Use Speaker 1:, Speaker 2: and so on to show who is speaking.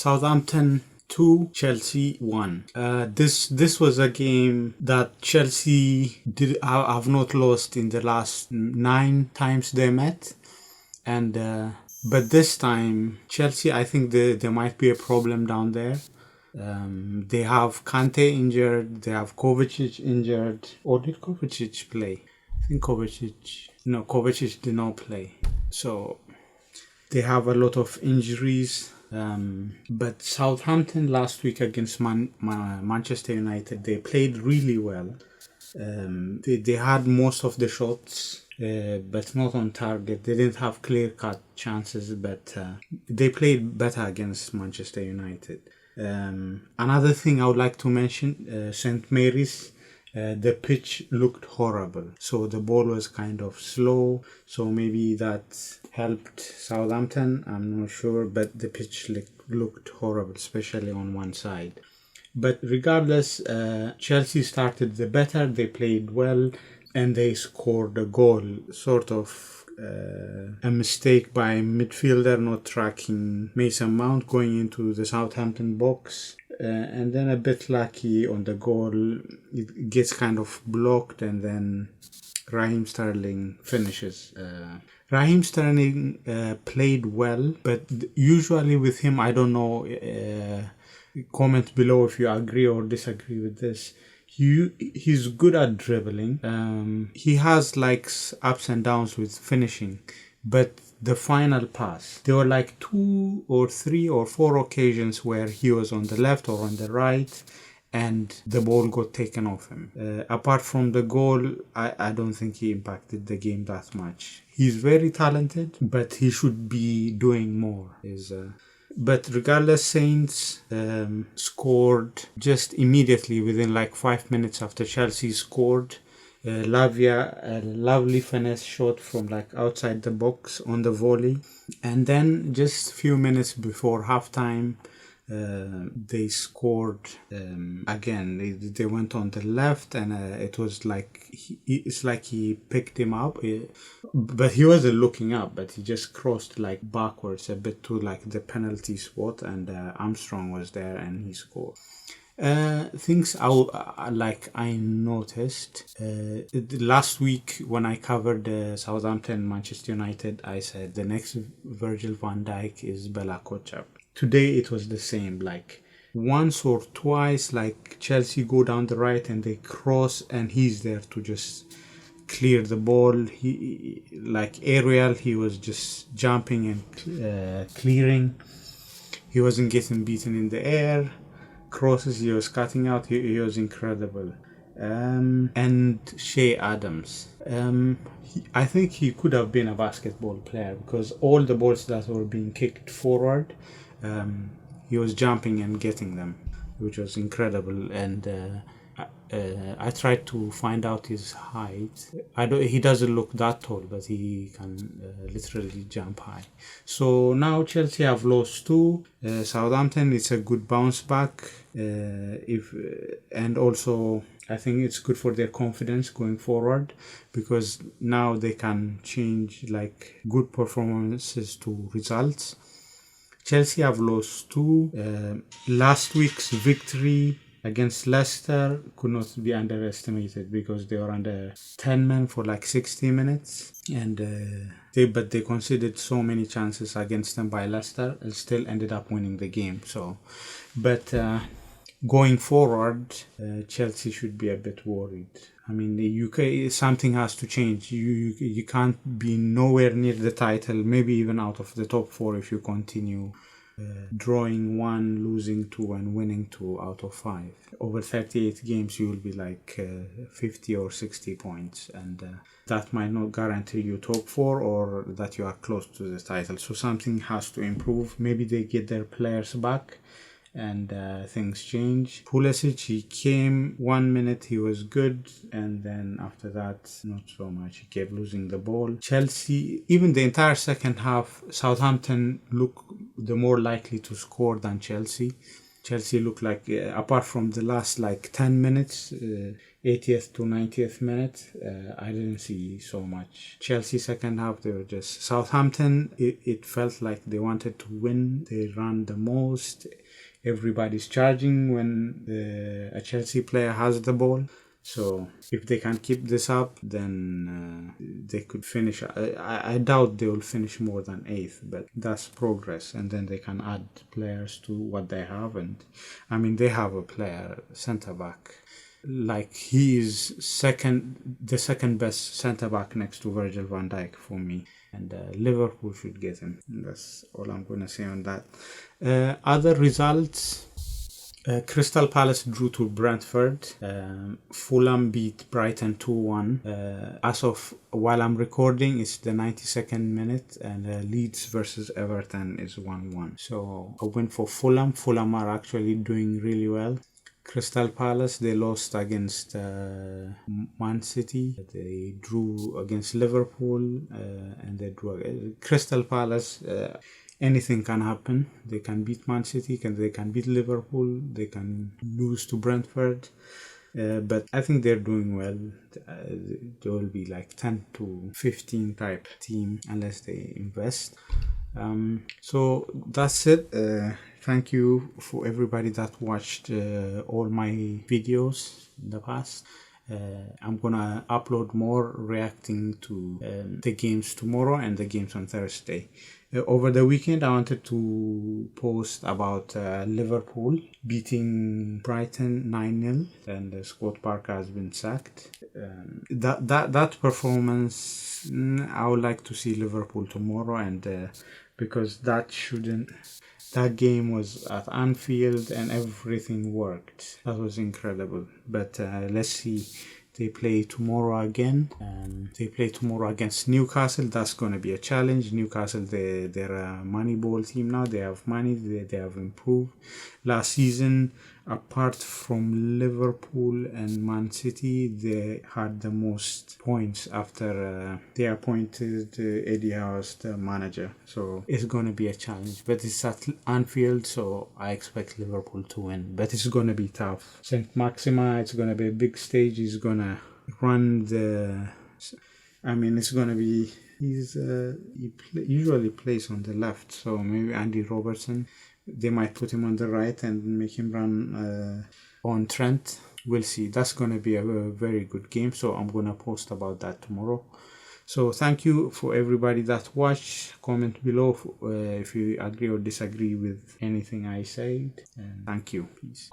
Speaker 1: Southampton 2, Chelsea 1. This was a game that Chelsea have not lost in the last 9 times they met. And but this time, Chelsea, I think there might be a problem down there. They have Kante injured, they have Kovacic injured. Or did Kovacic play? I think Kovacic did not play. So they have a lot of injuries. But Southampton last week against Manchester United, they played really well. They had most of the shots, but not on target. They didn't have clear-cut chances, but they played better against Manchester United. Another thing I would like to mention, St. Mary's, the pitch looked horrible. So the ball was kind of slow. So maybe that helped Southampton. I'm not sure, but the pitch looked horrible, especially on one side. But regardless, Chelsea started the better. They played well, and they scored a goal. Sort of a mistake by midfielder not tracking Mason Mount going into the Southampton box. And then a bit lucky on the goal. It gets kind of blocked, and then Raheem Sterling finishes. Raheem Sterling played well, but usually with him, I don't know, comment below if you agree or disagree with this. He's good at dribbling. He has like ups and downs with finishing, but the final pass, there were like 2 or 3 or 4 occasions where he was on the left or on the right, and the ball got taken off him. Apart from the goal, I don't think he impacted the game that much. He's very talented, but he should be doing more. But regardless, Saints scored just immediately within like 5 minutes after Chelsea scored. Lavia, a lovely finesse shot from like outside the box on the volley. And then just a few minutes before halftime, they scored again. They went on the left, and it was like it's like he picked him up, but he wasn't looking up, but he just crossed like backwards a bit to like the penalty spot, and Armstrong was there and he scored. Things I noticed last week when I covered Southampton Manchester United, I said the next Virgil van Dijk is Bella Kotchap. Today it was the same, like once or twice, like Chelsea go down the right and they cross, and he's there to just clear the ball. He like aerial, he was just jumping and clearing. He wasn't getting beaten in the air. Crosses he was cutting out, he was incredible. And Shea Adams, I think he could have been a basketball player, because all the balls that were being kicked forward, he was jumping and getting them, which was incredible. And I tried to find out his height. He doesn't look that tall, but he can literally jump high. So now Chelsea have lost 2. Southampton, it's a good bounce back. And also I think it's good for their confidence going forward, because now they can change like good performances to results. Chelsea have lost 2. Last week's victory against Leicester could not be underestimated, because they were under 10 men for like 60 minutes, and they conceded so many chances against them by Leicester and still ended up winning the game. So, but going forward, Chelsea should be a bit worried. I mean, the UK, something has to change. You can't be nowhere near the title, maybe even out of the top 4 if you continue drawing 1, losing 2, and winning 2 out of 5. Over 38 games, you will be like 50 or 60 points, and that might not guarantee you top 4 or that you are close to the title. So something has to improve. Maybe they get their players back and things change. Pulisic, he came 1 minute, he was good, and then after that, not so much. He kept losing the ball. Chelsea, even the entire second half, Southampton look the more likely to score than Chelsea. Chelsea looked like, apart from the last like 10 minutes, 80th to 90th minute, I didn't see so much. Chelsea second half, they were just Southampton. It felt like they wanted to win. They ran the most. Everybody's charging when a Chelsea player has the ball. So if they can keep this up, then they could finish. I doubt they will finish more than 8th, but that's progress. And then they can add players to what they have. And I mean, they have a player, centre back. Like, he is the second best centre back next to Virgil van Dijk for me. And Liverpool should get him. And that's all I'm going to say on that. Other results. Crystal Palace drew to Brentford. Fulham beat Brighton 2-1. As of while I'm recording, it's the 92nd minute, and Leeds versus Everton is 1-1. So a win for Fulham. Fulham are actually doing really well. Crystal Palace, they lost against Man City. They drew against Liverpool, and they drew. Crystal Palace. Anything can happen. They can beat Man City, they can beat Liverpool, they can lose to Brentford. But I think they're doing well. They will be like 10 to 15 type team unless they invest. So that's it. Thank you for everybody that watched all my videos in the past. I'm gonna upload more reacting to the games tomorrow and the games on Thursday. Over the weekend, I wanted to post about Liverpool beating Brighton 9-0, and Scott Parker has been sacked. That performance, I would like to see Liverpool tomorrow, and because that game was at Anfield and everything worked. That was incredible. But let's see. They play tomorrow again. They play tomorrow against Newcastle. That's going to be a challenge. Newcastle, they're a Moneyball team now. They have money. They have improved. Last season, apart from Liverpool and Man City, they had the most points after they appointed Eddie Howe as the manager. So it's going to be a challenge. But it's at Anfield, so I expect Liverpool to win. But it's going to be tough. St. Maxima, it's going to be a big stage. He's going to run it's going to be... usually plays on the left, so maybe Andy Robertson. They might put him on the right and make him run on Trent. We'll see. That's going to be a very good game, so I'm going to post about that tomorrow. So thank you for everybody that watched. Comment below if you agree or disagree with anything I said. And thank you. Peace.